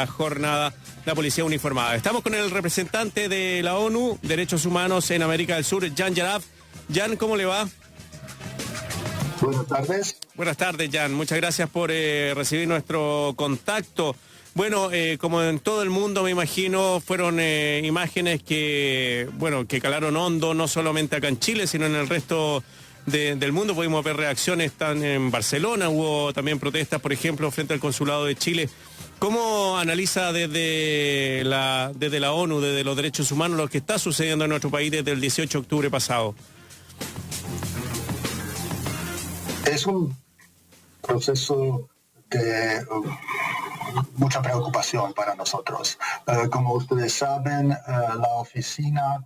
jornada la policía uniformada. Estamos con el representante de la ONU, Derechos Humanos en América del Sur, Jan Jarab. Jan, ¿cómo le va? Buenas tardes. Buenas tardes, Jan. Muchas gracias por recibir nuestro contacto. Bueno, como en todo el mundo, me imagino, fueron imágenes que calaron hondo, no solamente acá en Chile, sino en el resto del mundo. Pudimos ver reacciones en Barcelona, hubo también protestas, por ejemplo, frente al Consulado de Chile. ¿Cómo analiza desde la ONU, desde los derechos humanos, lo que está sucediendo en nuestro país desde el 18 de octubre pasado? Es un proceso de mucha preocupación para nosotros. Como ustedes saben, la oficina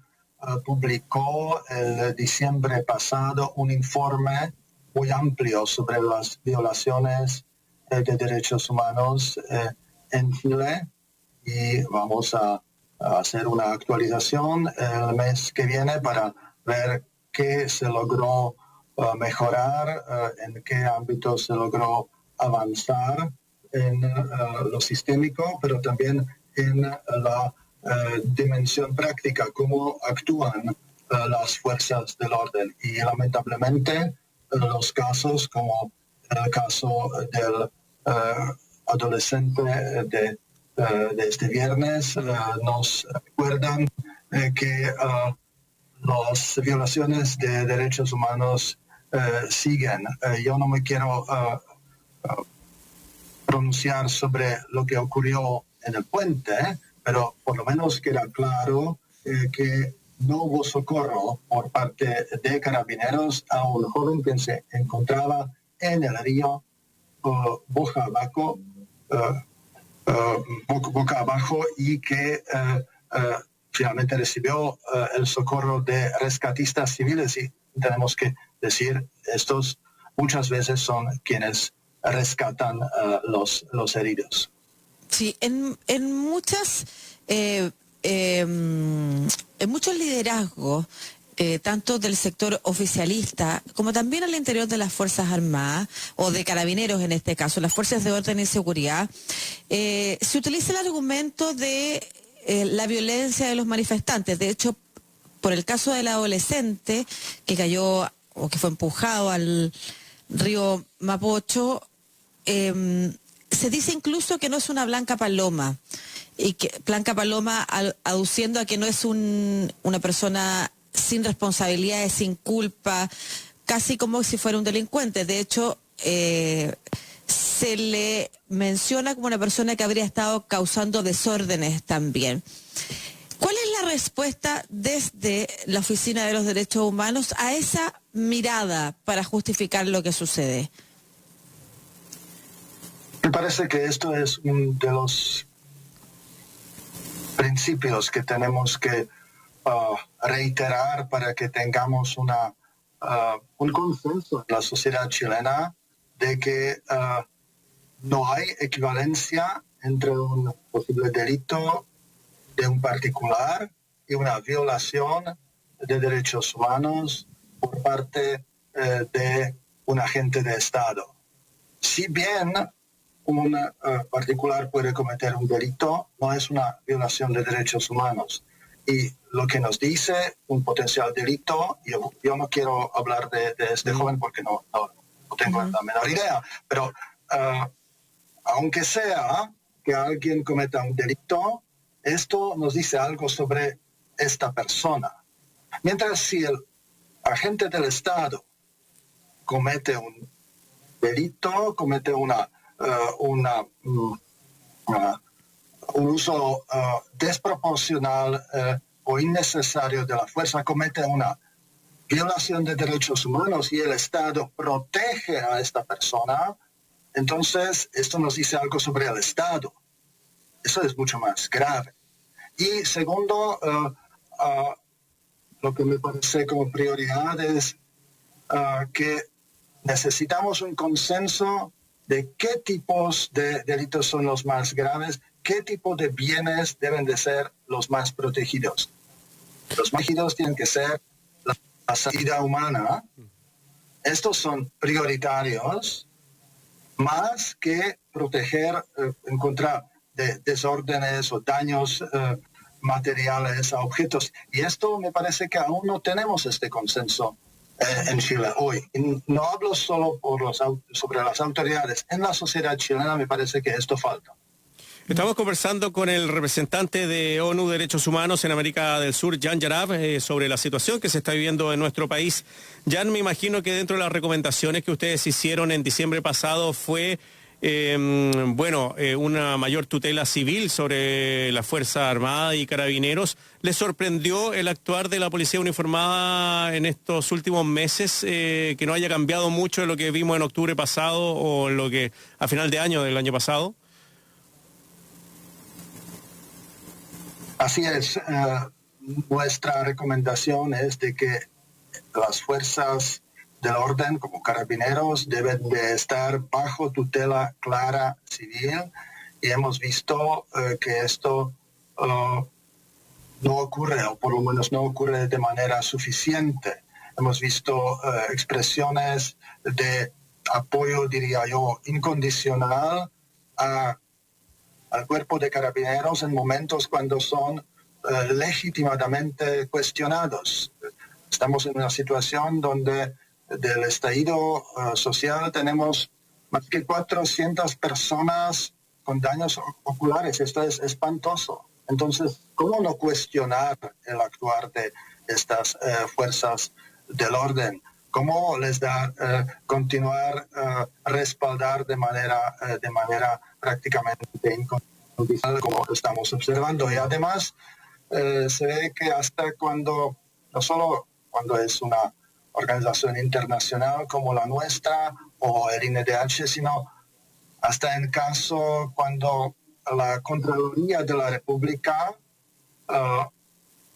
publicó el diciembre pasado un informe muy amplio sobre las violaciones de derechos humanos en Chile, y vamos a hacer una actualización el mes que viene para ver qué se logró mejorar, en qué ámbito se logró avanzar en lo sistémico, pero también en la dimensión práctica, cómo actúan las fuerzas del orden. Y lamentablemente los casos, como el caso del adolescente de este viernes, nos recuerdan que las violaciones de derechos humanos siguen. Yo no me quiero pronunciar sobre lo que ocurrió en el puente, pero por lo menos queda claro que no hubo socorro por parte de carabineros a un joven que se encontraba en el río boca abajo y que finalmente recibió el socorro de rescatistas civiles, y tenemos que decir, estos muchas veces son quienes rescatan los heridos. Sí, en muchos liderazgos, tanto del sector oficialista como también al interior de las Fuerzas Armadas, o de Carabineros en este caso, las Fuerzas de Orden y Seguridad, se utiliza el argumento de la violencia de los manifestantes. De hecho, por el caso del adolescente que cayó o que fue empujado al río Mapocho, se dice incluso que no es una blanca paloma, y que blanca paloma aduciendo a que no es una persona sin responsabilidades, sin culpa, casi como si fuera un delincuente. De hecho, se le menciona como una persona que habría estado causando desórdenes también. ¿Cuál es la respuesta desde la Oficina de los Derechos Humanos a esa mirada para justificar lo que sucede? Me parece que esto es uno de los principios que tenemos que reiterar para que tengamos un consenso en la sociedad chilena de que no hay equivalencia entre un posible delito de un particular y una violación de derechos humanos por parte de un agente de Estado. Si bien un particular puede cometer un delito, no es una violación de derechos humanos. Y lo que nos dice un potencial delito, yo no quiero hablar de este joven porque no tengo la menor idea, pero aunque sea que alguien cometa un delito, esto nos dice algo sobre esta persona. Mientras si el agente del Estado comete un delito, comete un uso desproporcional o innecesario de la fuerza, comete una violación de derechos humanos y el Estado protege a esta persona, entonces esto nos dice algo sobre el Estado. Eso es mucho más grave. Y segundo, lo que me parece como prioridad es que necesitamos un consenso de qué tipos de delitos son los más graves, qué tipo de bienes deben de ser los más protegidos. Los más protegidos tienen que ser la vida humana. Estos son prioritarios, más que proteger en contra de desórdenes o daños materiales a objetos. Y esto me parece que aún no tenemos este consenso en Chile hoy. Y no hablo solo sobre las autoridades. En la sociedad chilena me parece que esto falta. Estamos conversando con el representante de ONU Derechos Humanos en América del Sur, Jan Jarab, sobre la situación que se está viviendo en nuestro país. Jan, me imagino que dentro de las recomendaciones que ustedes hicieron en diciembre pasado fue una mayor tutela civil sobre la Fuerza Armada y Carabineros. ¿Les sorprendió el actuar de la policía uniformada en estos últimos meses, que no haya cambiado mucho de lo que vimos en octubre pasado o lo que a final de año del año pasado? Así es. Nuestra recomendación es de que las fuerzas del orden, como carabineros, deben de estar bajo tutela clara civil, y hemos visto que esto no ocurre, o por lo menos no ocurre de manera suficiente. Hemos visto expresiones de apoyo, diría yo, incondicional al cuerpo de carabineros en momentos cuando son legítimamente cuestionados. Estamos en una situación donde del estallido social tenemos más que 400 personas con daños oculares. Esto es espantoso. Entonces, ¿cómo no cuestionar el actuar de estas fuerzas del orden? ¿Cómo les da continuar respaldar de manera prácticamente incondicional, como estamos observando? Y además se ve que hasta cuando, no solo cuando es una organización internacional como la nuestra o el INDH, sino hasta en caso cuando la Contraloría de la República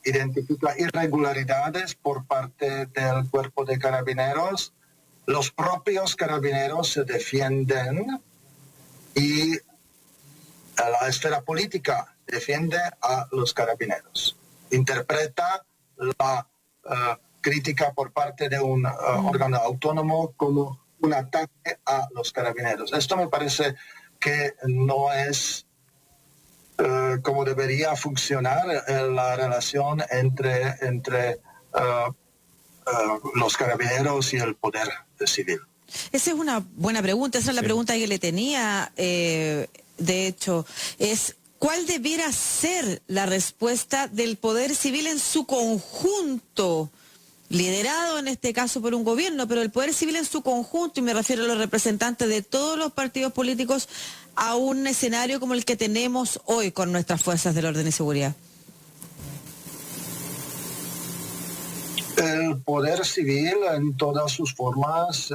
identifica irregularidades por parte del cuerpo de carabineros, los propios carabineros se defienden y la esfera política defiende a los carabineros. Interpreta la crítica por parte de un órgano autónomo como un ataque a los carabineros. Esto me parece que no es como debería funcionar la relación entre los carabineros y el poder civil. Esa es una buena pregunta, esa es la pregunta que le tenía, de hecho, es ¿cuál debiera ser la respuesta del poder civil en su conjunto? Liderado en este caso por un gobierno, pero el poder civil en su conjunto, y me refiero a los representantes de todos los partidos políticos, a un escenario como el que tenemos hoy con nuestras fuerzas del orden y seguridad. El poder civil en todas sus formas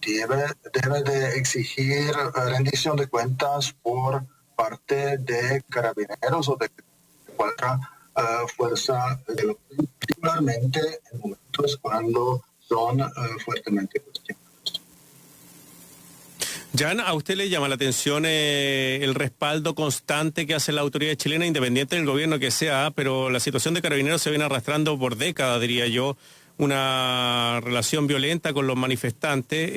debe de exigir rendición de cuentas por parte de carabineros o de cualquier fuerza, particularmente en momentos cuando son fuertemente cuestionados. Jan, ¿a usted le llama la atención el respaldo constante que hace la autoridad chilena, independiente del gobierno que sea, pero la situación de Carabineros se viene arrastrando por décadas, diría yo, una relación violenta con los manifestantes?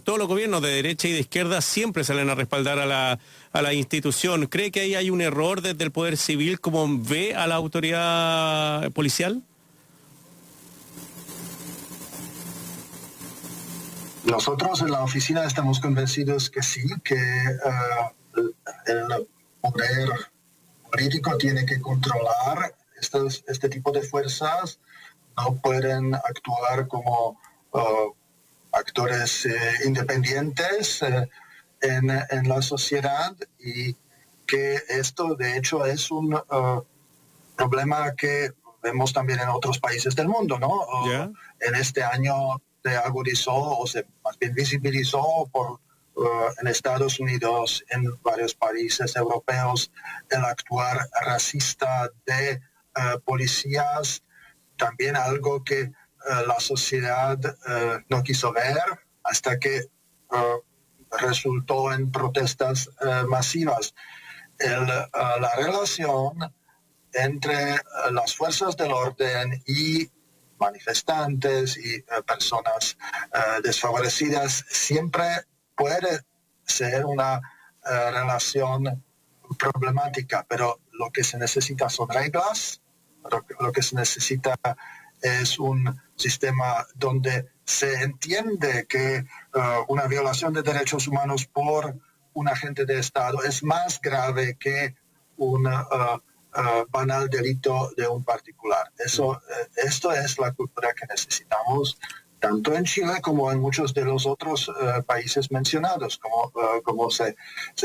Todos los gobiernos de derecha y de izquierda siempre salen a respaldar a la institución. ¿Cree que ahí hay un error desde el Poder Civil, como ve a la autoridad policial? Nosotros en la oficina estamos convencidos que sí, que el poder político tiene que controlar este tipo de fuerzas. No pueden actuar como actores independientes en la sociedad, y que esto de hecho es un problema que vemos también en otros países del mundo, ¿no? Yeah. En este año se agudizó o se más bien visibilizó en Estados Unidos, en varios países europeos, el actuar racista de policías, también algo que la sociedad no quiso ver hasta que resultó en protestas masivas. La relación entre las fuerzas del orden y manifestantes y personas desfavorecidas siempre puede ser una relación problemática, pero lo que se necesita son reglas, lo que se necesita es un sistema donde se entiende que una violación de derechos humanos por un agente de Estado es más grave que un banal delito de un particular. Esto es la cultura que necesitamos tanto en Chile como en muchos de los otros países mencionados, como se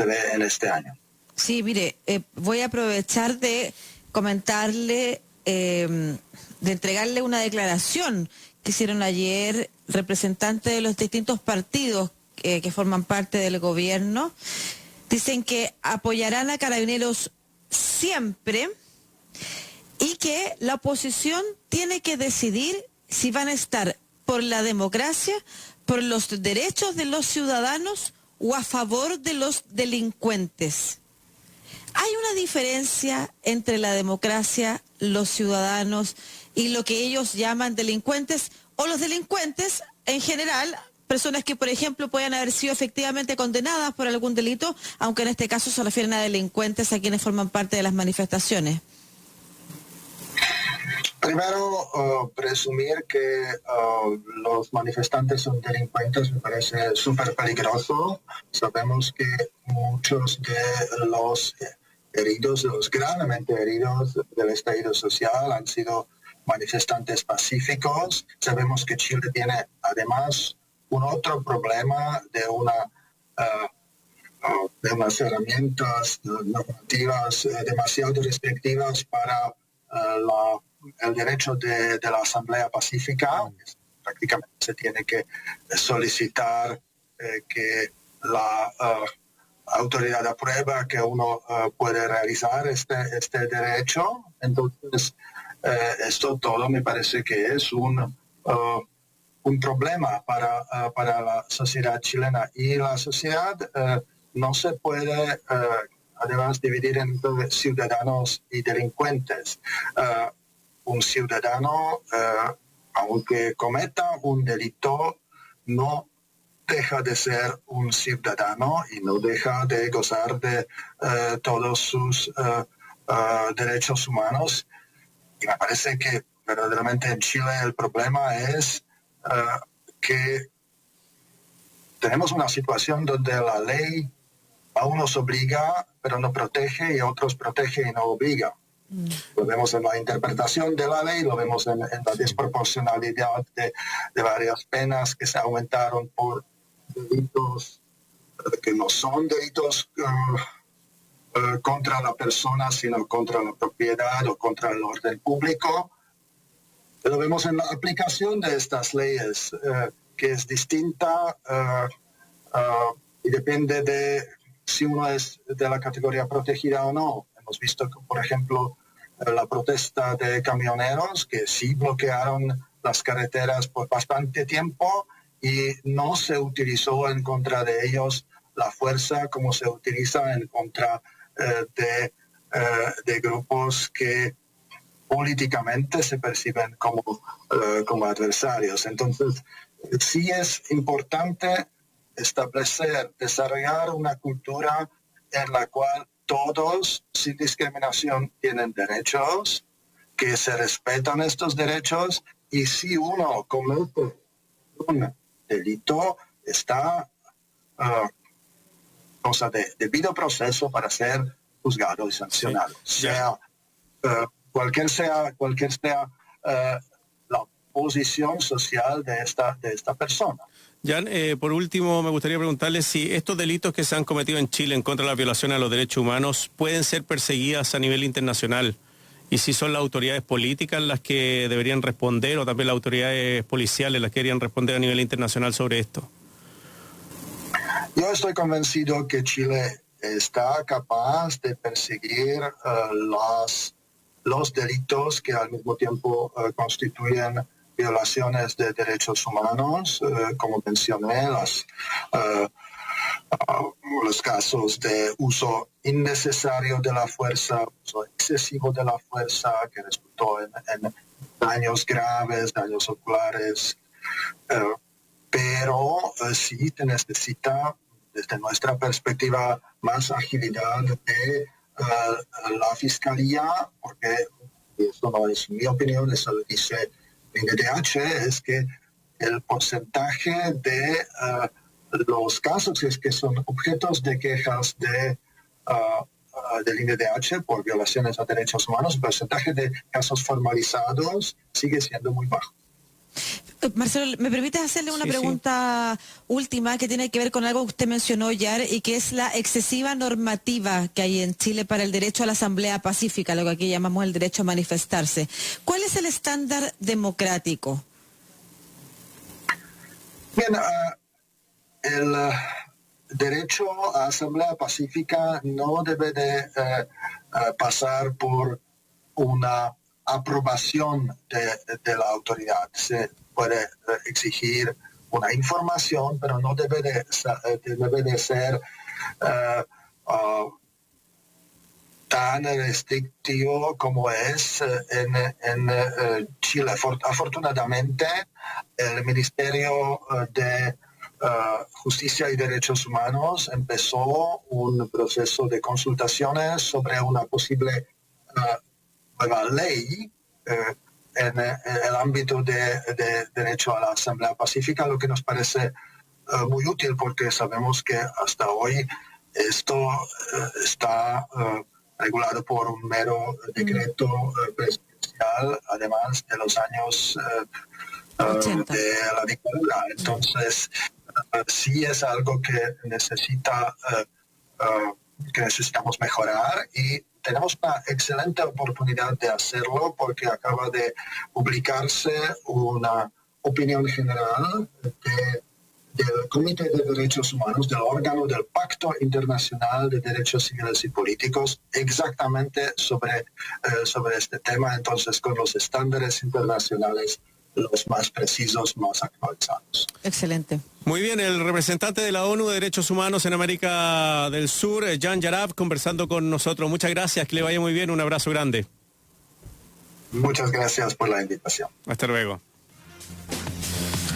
ve en este año. Sí, mire, voy a aprovechar de comentarle, de entregarle una declaración que hicieron ayer representantes de los distintos partidos que forman parte del gobierno. Dicen que apoyarán a Carabineros siempre y que la oposición tiene que decidir si van a estar por la democracia, por los derechos de los ciudadanos o a favor de los delincuentes. ¿Hay una diferencia entre la democracia, los ciudadanos y lo que ellos llaman delincuentes, o los delincuentes en general, personas que, por ejemplo, puedan haber sido efectivamente condenadas por algún delito, aunque en este caso se refieren a delincuentes a quienes forman parte de las manifestaciones? Primero, presumir que los manifestantes son delincuentes me parece súper peligroso. Sabemos que muchos de los heridos, los gravemente heridos del estallido social han sido manifestantes pacíficos. Sabemos que Chile tiene además un otro problema de unas herramientas normativas demasiado restrictivas para el derecho de la asamblea pacífica. Prácticamente se tiene que solicitar que la autoridad aprueba que uno puede realizar este derecho. Entonces, esto todo me parece que es un problema para la sociedad chilena. Y la sociedad no se puede, además, dividir entre ciudadanos y delincuentes. Un ciudadano, aunque cometa un delito, no deja de ser un ciudadano y no deja de gozar de todos sus derechos humanos. Y me parece que verdaderamente en Chile el problema es que tenemos una situación donde la ley a unos obliga, pero no protege, y a otros protege y no obliga. Lo vemos en la interpretación de la ley, lo vemos en la desproporcionalidad de varias penas que se aumentaron por delitos que no son delitos contra la persona, sino contra la propiedad o contra el orden público. Lo vemos en la aplicación de estas leyes, que es distinta y depende de si uno es de la categoría protegida o no. Hemos visto, por ejemplo, la protesta de camioneros que sí bloquearon las carreteras por bastante tiempo y no se utilizó en contra de ellos la fuerza como se utiliza en contra de grupos que políticamente se perciben como adversarios. Entonces, sí es importante desarrollar una cultura en la cual todos, sin discriminación, tienen derechos, que se respetan estos derechos, y si uno comete un delito, está debido proceso para ser juzgado y sancionado. Sí. Cualquier sea la posición social de esta persona. Jan, por último, me gustaría preguntarle si estos delitos que se han cometido en Chile en contra de la violación a los derechos humanos pueden ser perseguidas a nivel internacional, y si son las autoridades políticas las que deberían responder, o también las autoridades policiales las que deberían responder a nivel internacional sobre esto. Yo estoy convencido que Chile está capaz de perseguir los delitos que al mismo tiempo constituyen violaciones de derechos humanos, como mencioné, los casos de uso innecesario de la fuerza, uso excesivo de la fuerza, que resultó en daños graves, daños oculares, pero sí se necesita, desde nuestra perspectiva, más agilidad de la Fiscalía, porque esto no es mi opinión, eso lo dice el INDH, es que el porcentaje de los casos que son objetos de quejas del INDH por violaciones a derechos humanos, el porcentaje de casos formalizados sigue siendo muy bajo. Marcelo, ¿me permites hacerle una Sí, pregunta última que tiene que ver con algo que usted mencionó ya y que es la excesiva normativa que hay en Chile para el derecho a la asamblea pacífica, lo que aquí llamamos el derecho a manifestarse? ¿Cuál es el estándar democrático? Bien, el derecho a asamblea pacífica no debe de pasar por una aprobación de la autoridad. Se puede exigir una información, pero no debe de ser tan restrictivo como es en Chile. Afortunadamente, el Ministerio de Justicia y Derechos Humanos empezó un proceso de consultaciones sobre una posible nueva ley en el ámbito de derecho a la asamblea pacífica, lo que nos parece muy útil porque sabemos que hasta hoy esto está regulado por un mero decreto presidencial, además de los años de la dictadura. Entonces, sí es algo que necesitamos mejorar y tenemos una excelente oportunidad de hacerlo porque acaba de publicarse una opinión general del Comité de Derechos Humanos, del órgano del Pacto Internacional de Derechos Civiles y Políticos, exactamente sobre este tema, entonces con los estándares internacionales los más precisos, más actualizados. Excelente. Muy bien, el representante de la ONU de Derechos Humanos en América del Sur, Jan Yarab, conversando con nosotros. Muchas gracias, que le vaya muy bien, un abrazo grande. Muchas gracias por la invitación. Hasta luego.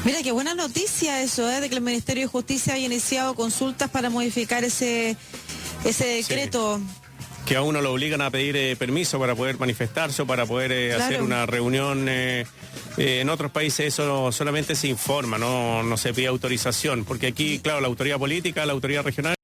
Mira, qué buena noticia eso, de que el Ministerio de Justicia haya iniciado consultas para modificar ese decreto. Sí. Que a uno lo obligan a pedir permiso para poder manifestarse o para poder hacer una reunión. En otros países eso solamente se informa, no se pide autorización, porque aquí, claro, la autoridad política, la autoridad regional